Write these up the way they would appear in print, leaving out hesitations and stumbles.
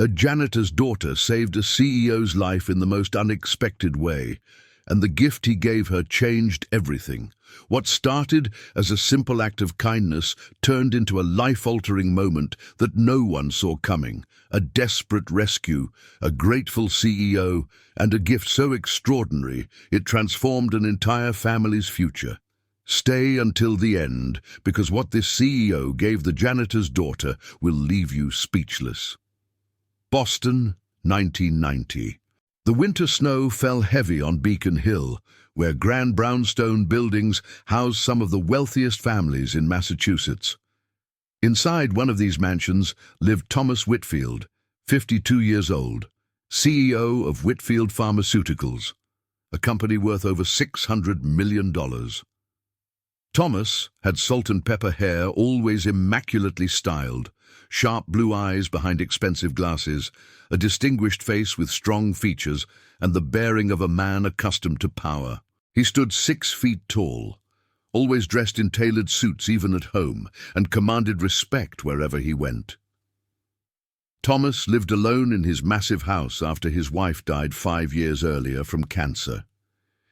A janitor's daughter saved a CEO's life in the most unexpected way, and the gift he gave her changed everything. What started as a simple act of kindness turned into a life-altering moment that no one saw coming. A desperate rescue, a grateful CEO, and a gift so extraordinary it transformed an entire family's future. Stay until the end, because what this CEO gave the janitor's daughter will leave you speechless. Boston, 1990. The winter snow fell heavy on Beacon Hill, where grand brownstone buildings house some of the wealthiest families in Massachusetts. Inside one of these mansions lived Thomas Whitfield, 52 years old, CEO of Whitfield Pharmaceuticals, a company worth over $600 million. Thomas had salt and pepper hair, always immaculately styled, sharp blue eyes behind expensive glasses, a distinguished face with strong features, and the bearing of a man accustomed to power. He stood 6 feet tall, always dressed in tailored suits even at home, and commanded respect wherever he went. Thomas lived alone in his massive house after his wife died 5 years earlier from cancer.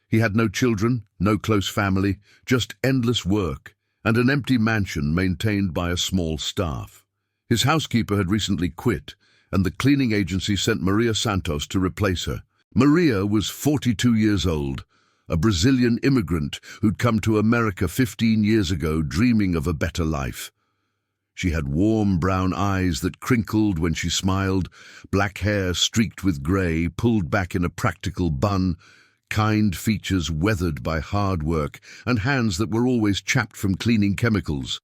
He had no children, no close family, just endless work, and an empty mansion maintained by a small staff. His housekeeper had recently quit, and the cleaning agency sent Maria Santos to replace her. Maria was 42 years old, a Brazilian immigrant who'd come to America 15 years ago dreaming of a better life. She had warm brown eyes that crinkled when she smiled, black hair streaked with grey, pulled back in a practical bun, kind features weathered by hard work, and hands that were always chapped from cleaning chemicals.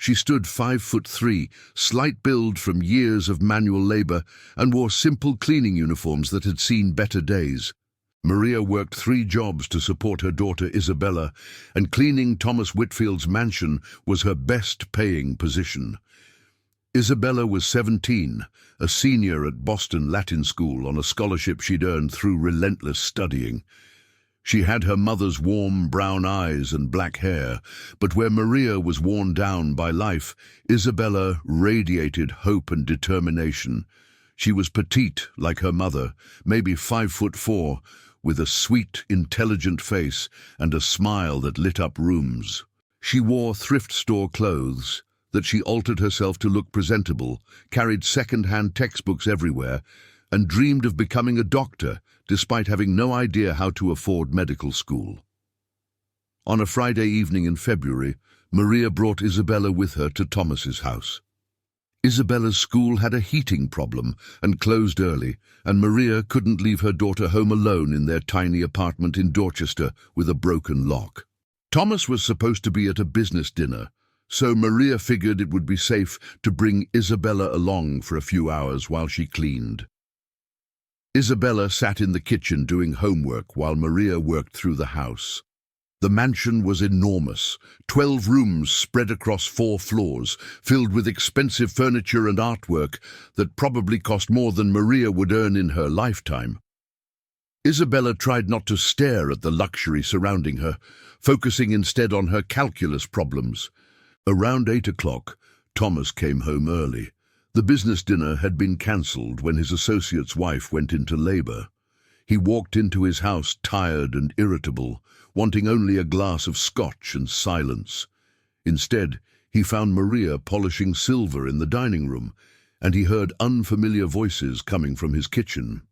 She stood 5'3", slight build from years of manual labor, and wore simple cleaning uniforms that had seen better days. Maria worked 3 jobs to support her daughter Isabella, and cleaning Thomas Whitfield's mansion was her best-paying position. Isabella was 17, a senior at Boston Latin School on a scholarship she'd earned through relentless studying. She had her mother's warm brown eyes and black hair, but where Maria was worn down by life, Isabella radiated hope and determination. She was petite like her mother, maybe 5'4", with a sweet, intelligent face and a smile that lit up rooms. She wore thrift store clothes that she altered herself to look presentable, carried second-hand textbooks everywhere, and dreamed of becoming a doctor, despite having no idea how to afford medical school. On a Friday evening in February, Maria brought Isabella with her to Thomas's house. Isabella's school had a heating problem and closed early, and Maria couldn't leave her daughter home alone in their tiny apartment in Dorchester with a broken lock. Thomas was supposed to be at a business dinner, so Maria figured it would be safe to bring Isabella along for a few hours while she cleaned. Isabella sat in the kitchen doing homework while Maria worked through the house. The mansion was enormous, 12 rooms spread across 4 floors, filled with expensive furniture and artwork that probably cost more than Maria would earn in her lifetime. Isabella tried not to stare at the luxury surrounding her, focusing instead on her calculus problems. Around 8 o'clock, Thomas came home early. The business dinner had been cancelled when his associate's wife went into labor. He walked into his house tired and irritable, wanting only a glass of scotch and silence. Instead, he found Maria polishing silver in the dining room, and he heard unfamiliar voices coming from his kitchen.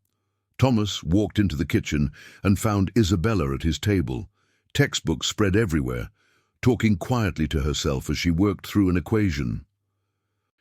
Thomas walked into the kitchen and found Isabella at his table, textbooks spread everywhere, talking quietly to herself as she worked through an equation.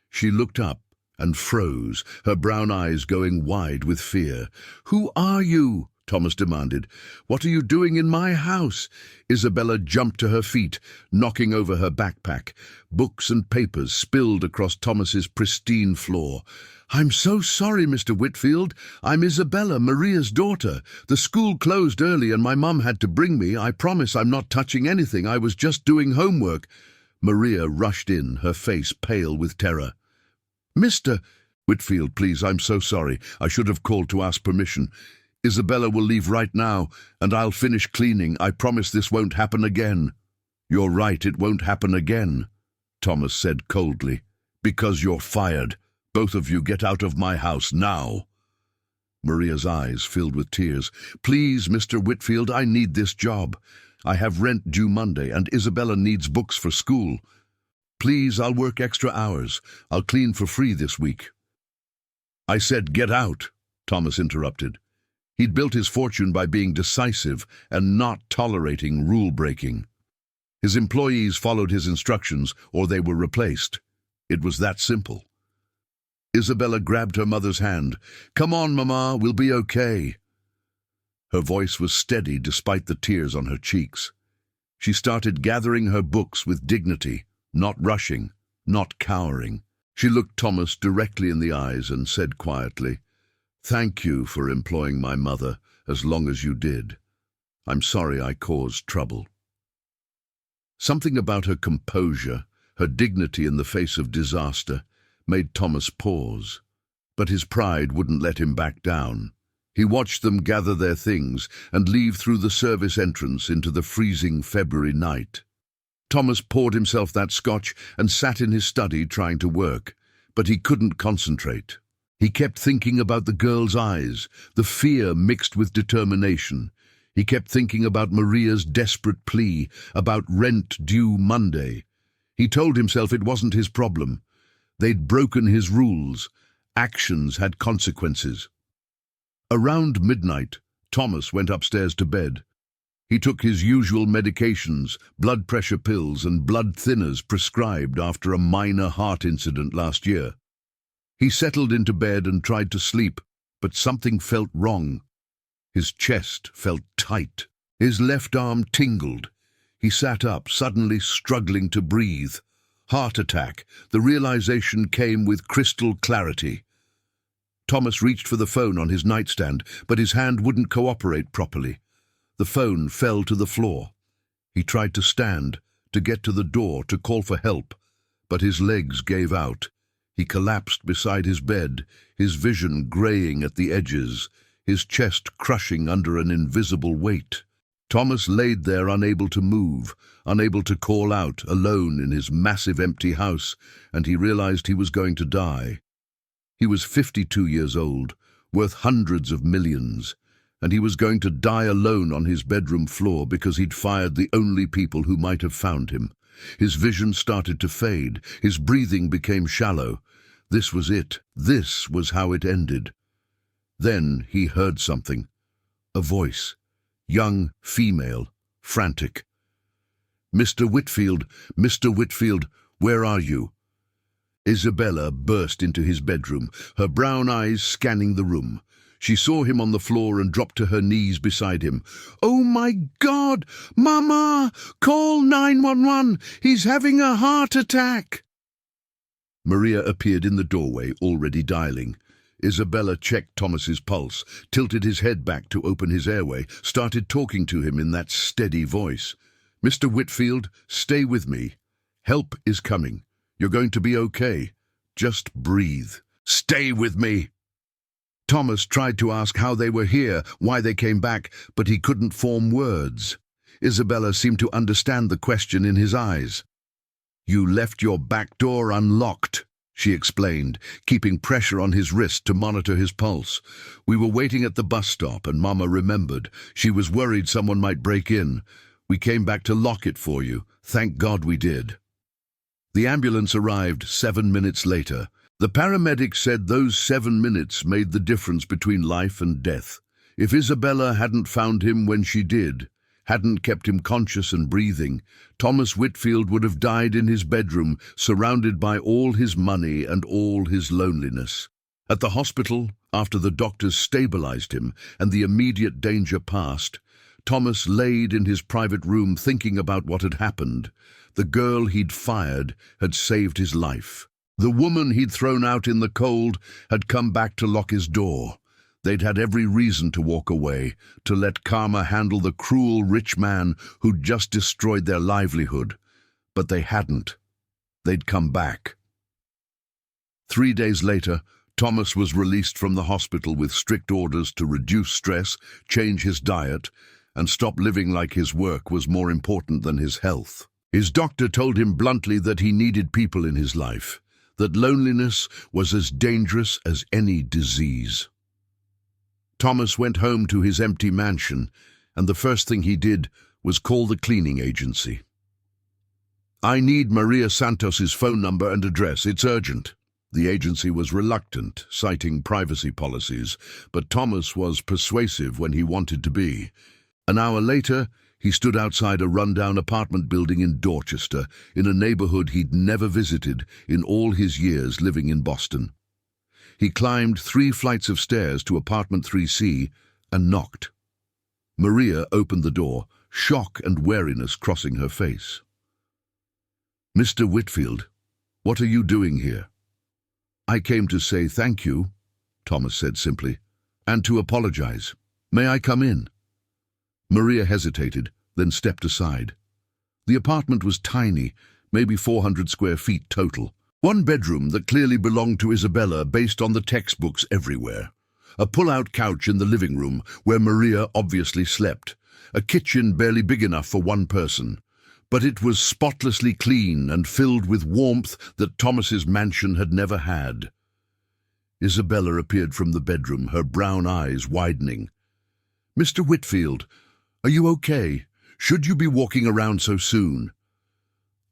She looked up and froze, her brown eyes going wide with fear. "Who are you?" Thomas demanded. "What are you doing in my house?" Isabella jumped to her feet, knocking over her backpack. Books and papers spilled across Thomas's pristine floor. "I'm so sorry, Mr. Whitfield. I'm Isabella, Maria's daughter. The school closed early and my mum had to bring me. I promise I'm not touching anything. I was just doing homework." Maria rushed in, her face pale with terror. "Mr. Whitfield, please, I'm so sorry. I should have called to ask permission. Isabella will leave right now, and I'll finish cleaning. I promise this won't happen again." "You're right, it won't happen again," Thomas said coldly. "Because you're fired. Both of you get out of my house now." Maria's eyes filled with tears. "Please, Mr. Whitfield, I need this job. I have rent due Monday, and Isabella needs books for school. Please, I'll work extra hours. I'll clean for free this week." "I said get out," Thomas interrupted. He'd built his fortune by being decisive and not tolerating rule-breaking. His employees followed his instructions, or they were replaced. It was that simple. Isabella grabbed her mother's hand. "Come on, Mama, we'll be okay." Her voice was steady despite the tears on her cheeks. She started gathering her books with dignity, not rushing, not cowering. She looked Thomas directly in the eyes and said quietly, "Thank you for employing my mother as long as you did. I'm sorry I caused trouble." Something about her composure, her dignity in the face of disaster, made Thomas pause. But his pride wouldn't let him back down. He watched them gather their things and leave through the service entrance into the freezing February night. Thomas poured himself that scotch and sat in his study trying to work, but he couldn't concentrate. He kept thinking about the girl's eyes, the fear mixed with determination. He kept thinking about Maria's desperate plea, about rent due Monday. He told himself it wasn't his problem. They'd broken his rules. Actions had consequences. Around midnight, Thomas went upstairs to bed. He took his usual medications, blood pressure pills and blood thinners prescribed after a minor heart incident last year. He settled into bed and tried to sleep, but something felt wrong. His chest felt tight. His left arm tingled. He sat up, suddenly struggling to breathe. Heart attack. The realization came with crystal clarity. Thomas reached for the phone on his nightstand, but his hand wouldn't cooperate properly. The phone fell to the floor. He tried to stand, to get to the door, to call for help, but his legs gave out. He collapsed beside his bed, his vision graying at the edges, his chest crushing under an invisible weight. Thomas laid there unable to move, unable to call out, alone in his massive empty house, and he realized he was going to die. He was 52 years old, worth hundreds of millions, and he was going to die alone on his bedroom floor because he'd fired the only people who might have found him. His vision started to fade, his breathing became shallow. This was it. This was how it ended. Then he heard something. A voice. Young, female, frantic. Mr. Whitfield, where are you?" Isabella burst into his bedroom, her brown eyes scanning the room. She saw him on the floor and dropped to her knees beside him. "Oh my God! Mama! Call 911! He's having a heart attack!" Maria appeared in the doorway, already dialing. Isabella checked Thomas's pulse, tilted his head back to open his airway, started talking to him in that steady voice. "Mr. Whitfield, stay with me. Help is coming. You're going to be okay. Just breathe. Stay with me." Thomas tried to ask how they were here, why they came back, but he couldn't form words. Isabella seemed to understand the question in his eyes. "You left your back door unlocked," she explained, keeping pressure on his wrist to monitor his pulse. "We were waiting at the bus stop and Mama remembered. She was worried someone might break in. We came back to lock it for you. Thank God we did." The ambulance arrived 7 minutes later. The paramedics said those 7 minutes made the difference between life and death. If Isabella hadn't found him when she did, hadn't kept him conscious and breathing, Thomas Whitfield would have died in his bedroom, surrounded by all his money and all his loneliness. At the hospital, after the doctors stabilized him and the immediate danger passed, Thomas laid in his private room thinking about what had happened. The girl he'd fired had saved his life. The woman he'd thrown out in the cold had come back to lock his door. They'd had every reason to walk away, to let karma handle the cruel rich man who'd just destroyed their livelihood. But they hadn't. They'd come back. 3 days later, Thomas was released from the hospital with strict orders to reduce stress, change his diet, and stop living like his work was more important than his health. His doctor told him bluntly that he needed people in his life. that loneliness was as dangerous as any disease. Thomas went home to his empty mansion, and the first thing he did was call the cleaning agency. "I need Maria Santos's phone number and address. It's urgent." The agency was reluctant, citing privacy policies, but Thomas was persuasive when he wanted to be. An hour later, he stood outside a rundown apartment building in Dorchester, in a neighborhood he'd never visited in all his years living in Boston. He climbed 3 flights of stairs to apartment 3C and knocked. Maria opened the door, shock and wariness crossing her face. "Mr. Whitfield, what are you doing here?" "I came to say thank you," Thomas said simply, "and to apologize. May I come in?" Maria hesitated, then stepped aside. The apartment was tiny, maybe 400 square feet total. One bedroom that clearly belonged to Isabella based on the textbooks everywhere. A pull-out couch in the living room where Maria obviously slept. A kitchen barely big enough for one person. But it was spotlessly clean and filled with warmth that Thomas's mansion had never had. Isabella appeared from the bedroom, her brown eyes widening. "Mr. Whitfield, are you okay? Should you be walking around so soon?"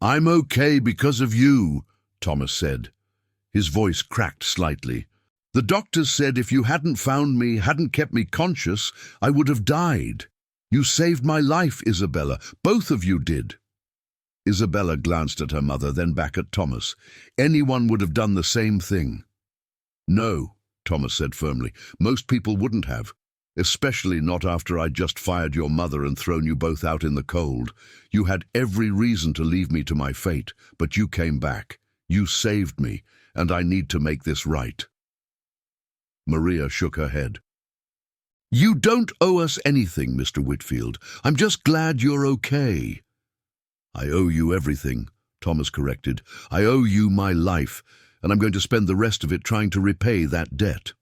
"I'm okay because of you," Thomas said. His voice cracked slightly. "The doctors said if you hadn't found me, hadn't kept me conscious, I would have died. You saved my life, Isabella. Both of you did." Isabella glanced at her mother, then back at Thomas. "Anyone would have done the same thing." "No," Thomas said firmly. "Most people wouldn't have. Especially not after I'd just fired your mother and thrown you both out in the cold. You had every reason to leave me to my fate, but you came back. You saved me, and I need to make this right." Maria shook her head. "You don't owe us anything, Mr. Whitfield. I'm just glad you're okay." "I owe you everything," Thomas corrected. "I owe you my life, and I'm going to spend the rest of it trying to repay that debt."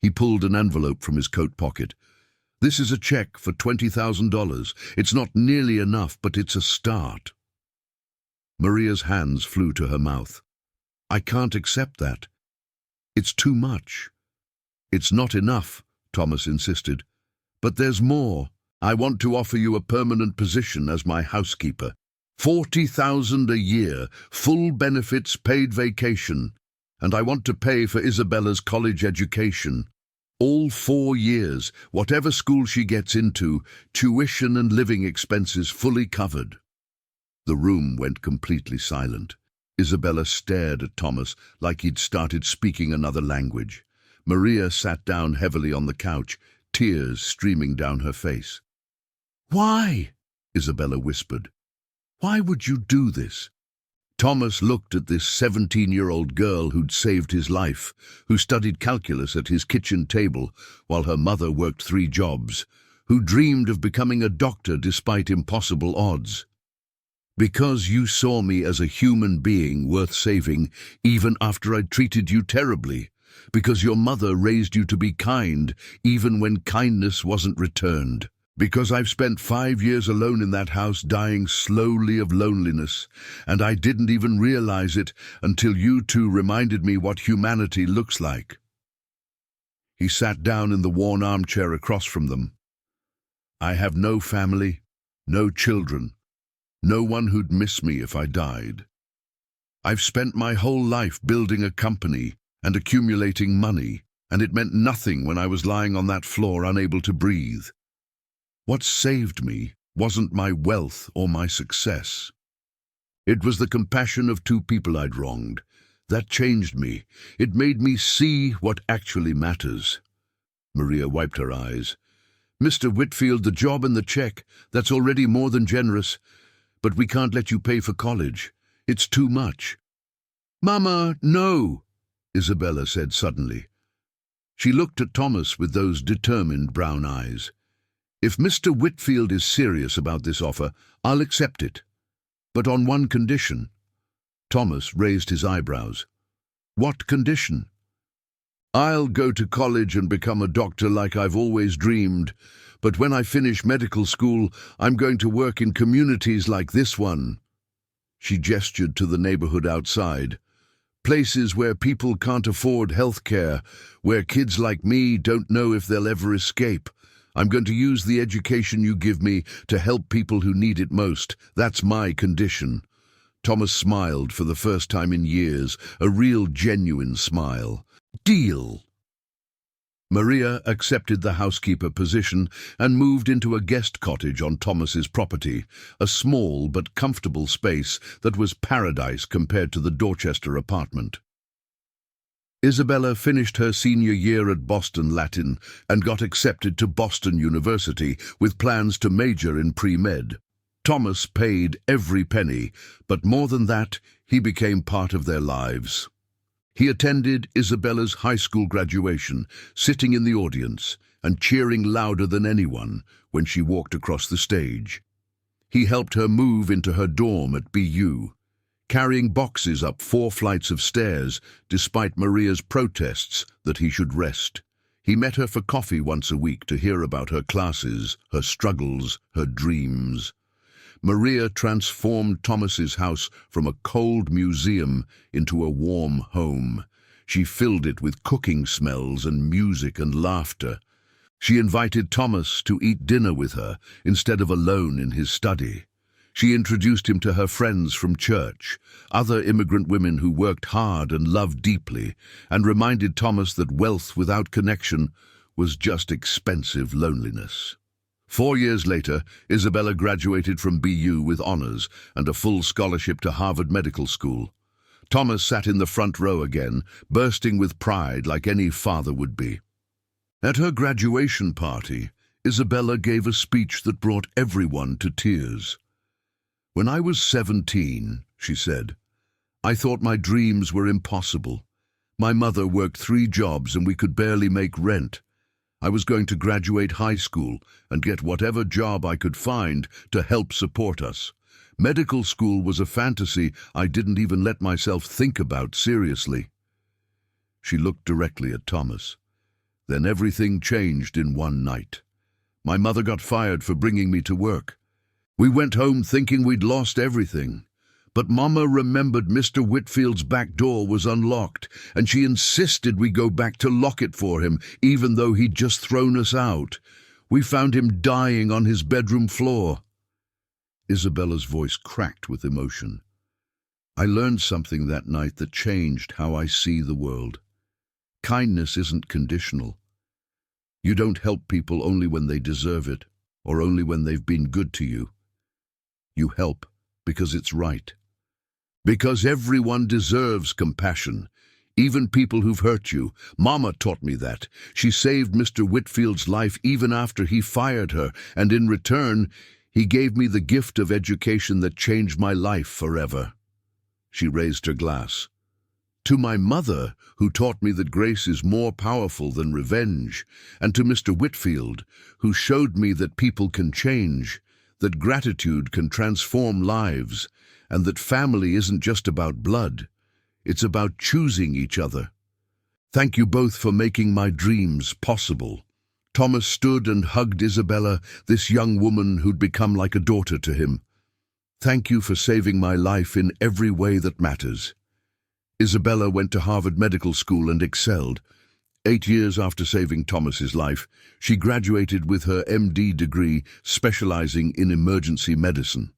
He pulled an envelope from his coat pocket. "This is a check for $20,000. It's not nearly enough, but it's a start." Maria's hands flew to her mouth. "I can't accept that. It's too much." "It's not enough," Thomas insisted. "But there's more. I want to offer you a permanent position as my housekeeper. $40,000 a year, full benefits, paid vacation. And I want to pay for Isabella's college education. All 4 years, whatever school she gets into, tuition and living expenses fully covered." The room went completely silent. Isabella stared at Thomas like he'd started speaking another language. Maria sat down heavily on the couch, tears streaming down her face. "Why?" Isabella whispered. "Why would you do this?" Thomas looked at this 17-year-old girl who'd saved his life, who studied calculus at his kitchen table while her mother worked 3 jobs, who dreamed of becoming a doctor despite impossible odds. "Because you saw me as a human being worth saving even after I'd treated you terribly. Because your mother raised you to be kind even when kindness wasn't returned. Because I've spent 5 years alone in that house dying slowly of loneliness, and I didn't even realize it until you two reminded me what humanity looks like." He sat down in the worn armchair across from them. "I have no family, no children, no one who'd miss me if I died. I've spent my whole life building a company and accumulating money, and it meant nothing when I was lying on that floor unable to breathe. What saved me wasn't my wealth or my success. It was the compassion of 2 people I'd wronged. That changed me. It made me see what actually matters." Maria wiped her eyes. "Mr. Whitfield, the job and the check, that's already more than generous. But we can't let you pay for college. It's too much." "Mama, no," Isabella said suddenly. She looked at Thomas with those determined brown eyes. "If Mr. Whitfield is serious about this offer, I'll accept it. But on one condition." Thomas raised his eyebrows. "What condition?" "I'll go to college and become a doctor like I've always dreamed, but when I finish medical school, I'm going to work in communities like this one." She gestured to the neighborhood outside. Places where people can't afford health care, where kids like me don't know if they'll ever escape. I'm going to use the education you give me to help people who need it most. That's my condition." Thomas smiled for the first time in years, a real genuine smile. "Deal." Maria accepted the housekeeper position and moved into a guest cottage on Thomas's property, a small but comfortable space that was paradise compared to the Dorchester apartment. Isabella finished her senior year at Boston Latin and got accepted to Boston University with plans to major in pre-med. Thomas paid every penny, but more than that, he became part of their lives. He attended Isabella's high school graduation, sitting in the audience and cheering louder than anyone when she walked across the stage. He helped her move into her dorm at BU, carrying boxes up 4 flights of stairs despite Maria's protests that he should rest. He met her for coffee once a week to hear about her classes, her struggles, her dreams. Maria transformed Thomas's house from a cold museum into a warm home. She filled it with cooking smells and music and laughter. She invited Thomas to eat dinner with her instead of alone in his study. She introduced him to her friends from church, other immigrant women who worked hard and loved deeply, and reminded Thomas that wealth without connection was just expensive loneliness. 4 years later, Isabella graduated from BU with honors and a full scholarship to Harvard Medical School. Thomas sat in the front row again, bursting with pride like any father would be. At her graduation party, Isabella gave a speech that brought everyone to tears. "When I was 17, she said, I thought my dreams were impossible. My mother worked 3 jobs and we could barely make rent. I was going to graduate high school and get whatever job I could find to help support us. Medical school was a fantasy I didn't even let myself think about seriously." She looked directly at Thomas. "Then everything changed in one night. My mother got fired for bringing me to work. We went home thinking we'd lost everything. But Mama remembered Mr. Whitfield's back door was unlocked, and she insisted we go back to lock it for him, even though he'd just thrown us out. We found him dying on his bedroom floor." Isabella's voice cracked with emotion. "I learned something that night that changed how I see the world. Kindness isn't conditional. You don't help people only when they deserve it, or only when they've been good to you. You help because it's right. Because everyone deserves compassion, even people who've hurt you. Mama taught me that. She saved Mr. Whitfield's life even after he fired her, and in return, he gave me the gift of education that changed my life forever." She raised her glass. "To my mother, who taught me that grace is more powerful than revenge, and to Mr. Whitfield, who showed me that people can change, that gratitude can transform lives, and that family isn't just about blood, it's about choosing each other. Thank you both for making my dreams possible." Thomas stood and hugged Isabella, this young woman who'd become like a daughter to him. "Thank you for saving my life in every way that matters." Isabella went to Harvard Medical School and excelled. 8 years after saving Thomas's life, she graduated with her MD degree, specializing in emergency medicine.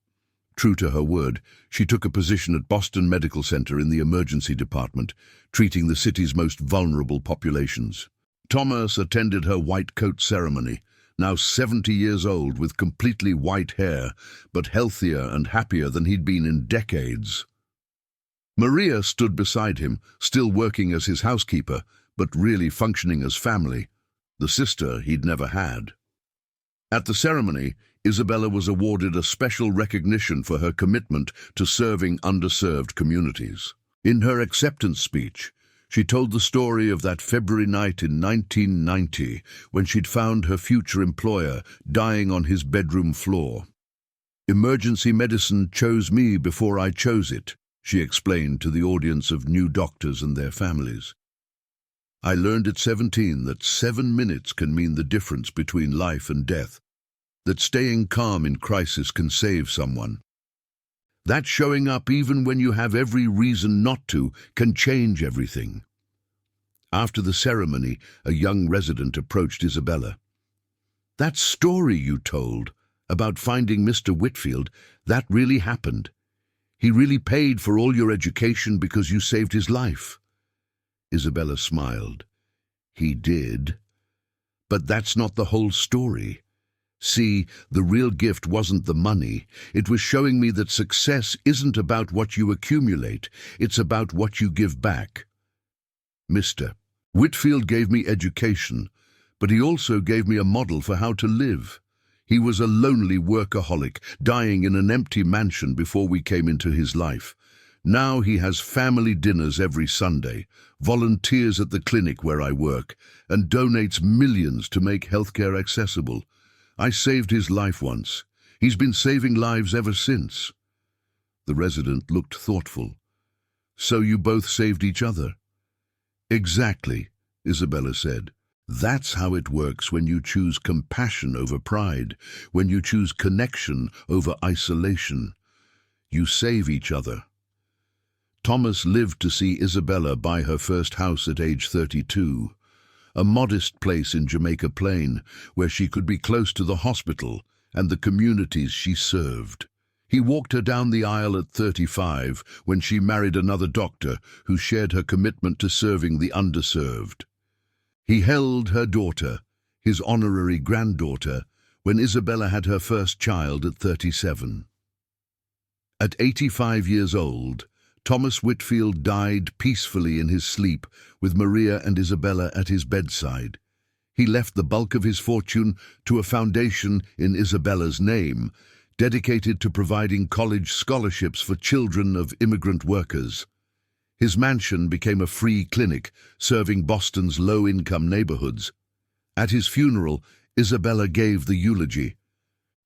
True to her word, she took a position at Boston Medical Center in the emergency department, treating the city's most vulnerable populations. Thomas attended her white coat ceremony, now 70 years old with completely white hair, but healthier and happier than he'd been in decades. Maria stood beside him, still working as his housekeeper, but really functioning as family, the sister he'd never had. At the ceremony, Isabella was awarded a special recognition for her commitment to serving underserved communities. In her acceptance speech, she told the story of that February night in 1990 when she'd found her future employer dying on his bedroom floor. "Emergency medicine chose me before I chose it," she explained to the audience of new doctors and their families. "I learned at 17 that 7 minutes can mean the difference between life and death, that staying calm in crisis can save someone. That showing up even when you have every reason not to can change everything. After the ceremony, a young resident approached Isabella. "That story you told about finding Mr. Whitfield, that really happened. He really paid for all your education because you saved his life." Isabella smiled. "He did. But that's not the whole story. See, the real gift wasn't the money. It was showing me that success isn't about what you accumulate. It's about what you give back. Mr. Whitfield gave me education, but he also gave me a model for how to live. He was a lonely workaholic, dying in an empty mansion before we came into his life. Now he has family dinners every Sunday, volunteers at the clinic where I work, and donates millions to make healthcare accessible. I saved his life once. He's been saving lives ever since." The resident looked thoughtful. "So you both saved each other?" "Exactly," Isabella said. "That's how it works when you choose compassion over pride, when you choose connection over isolation. You save each other." Thomas lived to see Isabella buy her first house at age 32, a modest place in Jamaica Plain where she could be close to the hospital and the communities she served. He walked her down the aisle at 35 when she married another doctor who shared her commitment to serving the underserved. He held her daughter, his honorary granddaughter, when Isabella had her first child at 37. At 85 years old, Thomas Whitfield died peacefully in his sleep with Maria and Isabella at his bedside. He left the bulk of his fortune to a foundation in Isabella's name, dedicated to providing college scholarships for children of immigrant workers. His mansion became a free clinic, serving Boston's low-income neighborhoods. At his funeral, Isabella gave the eulogy.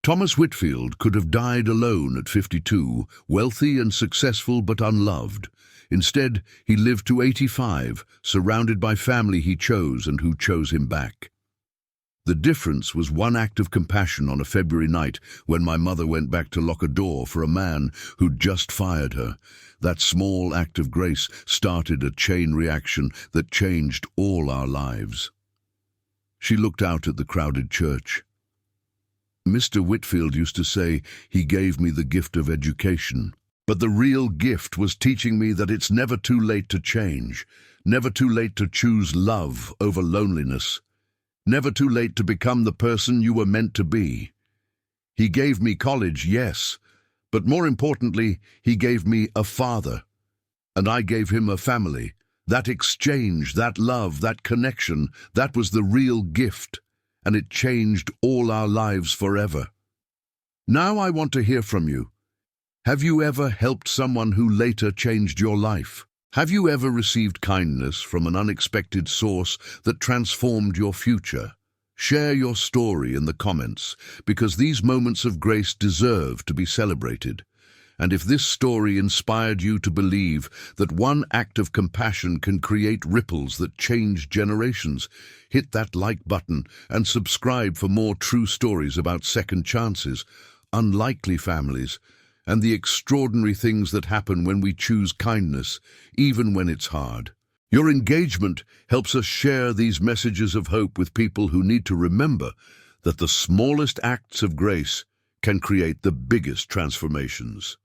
Thomas Whitfield could have died alone at 52, wealthy and successful but unloved. Instead, he lived to 85, surrounded by family he chose and who chose him back. The difference was one act of compassion on a February night when my mother went back to lock a door for a man who'd just fired her. That small act of grace started a chain reaction that changed all our lives. She looked out at the crowded church. "Mr. Whitfield used to say he gave me the gift of education. But the real gift was teaching me that it's never too late to change, never too late to choose love over loneliness, never too late to become the person you were meant to be. He gave me college, yes, but more importantly, he gave me a father, and I gave him a family. That exchange, that love, that connection, that was the real gift, and it changed all our lives forever. Now I want to hear from you. Have you ever helped someone who later changed your life? Have you ever received kindness from an unexpected source that transformed your future? Share your story in the comments, because these moments of grace deserve to be celebrated. And if this story inspired you to believe that one act of compassion can create ripples that change generations, hit that like button and subscribe for more true stories about second chances, unlikely families, and the extraordinary things that happen when we choose kindness, even when it's hard. Your engagement helps us share these messages of hope with people who need to remember that the smallest acts of grace can create the biggest transformations.